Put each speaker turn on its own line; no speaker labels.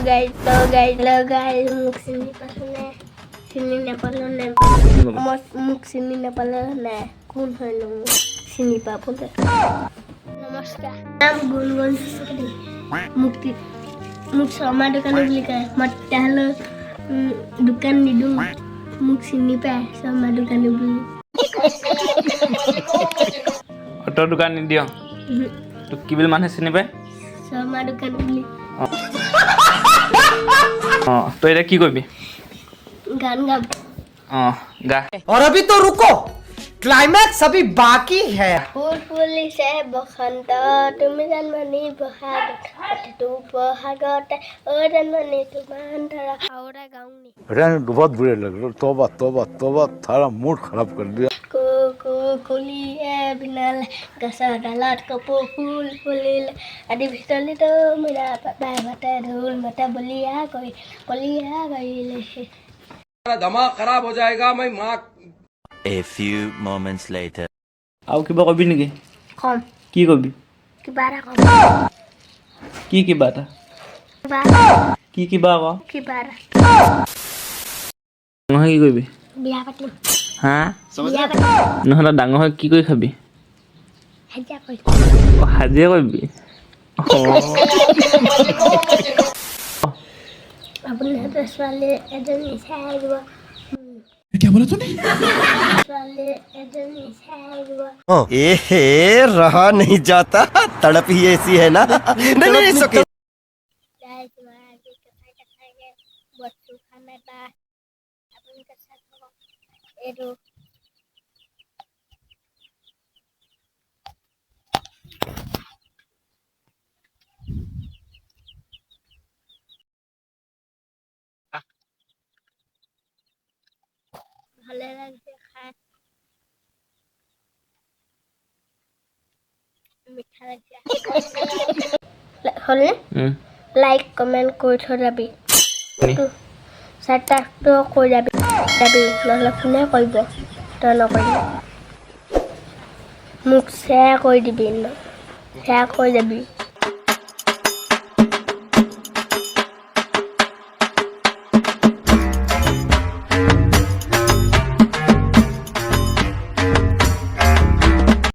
Guys মোক চিনি পালে চিনি নাপালে নাই মোক চিনি নাপালে নাই কোন হয়নো মোক চিনি পাবলৈ নমস্কাৰ নাম গুণগুণ মুক্তি মোক শৰ্মা দোকানী বুলি কয় মই তেতিয়াহ'লে দোকান নিদিওঁ মোক চিনি পায় শৰ্মা দোকানী বুলি
তই দোকান নিদিয় তোক কি বুলি মানুহে চিনি পায়
শৰ্মা দোকানী বুলি
অঁ তই এতিয়া কি কৰিবি
গান গাম
অঁ গা
और अभी तो रुको क्लाइमैक्स अभी बाकी है
ফুল ফুলিছে বসন্ত তুমি জানমণি বহাগত কথাটো বহাগত জানমণি তোমাৰ ধৰা হাওৰা গাঁৱনি
रहने दो, बहुत बुरे लग रहे। तौबा तौबा तौबा थारा मूड खराब कर दिया।
কুলিয়ে বিনালে গছৰ ডালত কপৌ ফুল ফুলিলে আদি ভিতৰলিতো মীৰা পাপাই মাতে ঢোল মাতে বলিয়া কৰিলে
दिमाग खराब हो जाएगा मैं माँ
A few moments later.
আৰু কিবা কবি নেকি
কম
কি কবি
কিবা এটা কম
কি কিবা এটা কি কিবা আকৌ
কিবা এটা
নহয় কি কৰিবি
বিয়া পাতিম
হা
বিয়া পাতিম
নহ'লে ডাঙৰ হৈ কি কৰি খাবি
হাজিৰা কৰিম
অঁ হাজিৰা কৰিবি
আপুনি হাতে ছোৱালী এজনী চাই আহিব ছোৱালী এজনী চাই আহিব
ए रहा नहीं जाता तड़प ही ऐसी है ना नहीं नहीं it's okay.
বস্তু খাম এটা আপুনি কেঁচা খাব এইটো ভালে লাগিছে খাই মিঠা লাগিছে হ'লে লাইক কমেণ্ট কৰি থৈ যাবি চাৰ্টাৰটো কৈ যাবি নহ'লে কোনে কৰিব তই নকৰিবি মোক শ্বেয়াৰ কৰি দিবি শ্বেয়াৰ কৰি যাবি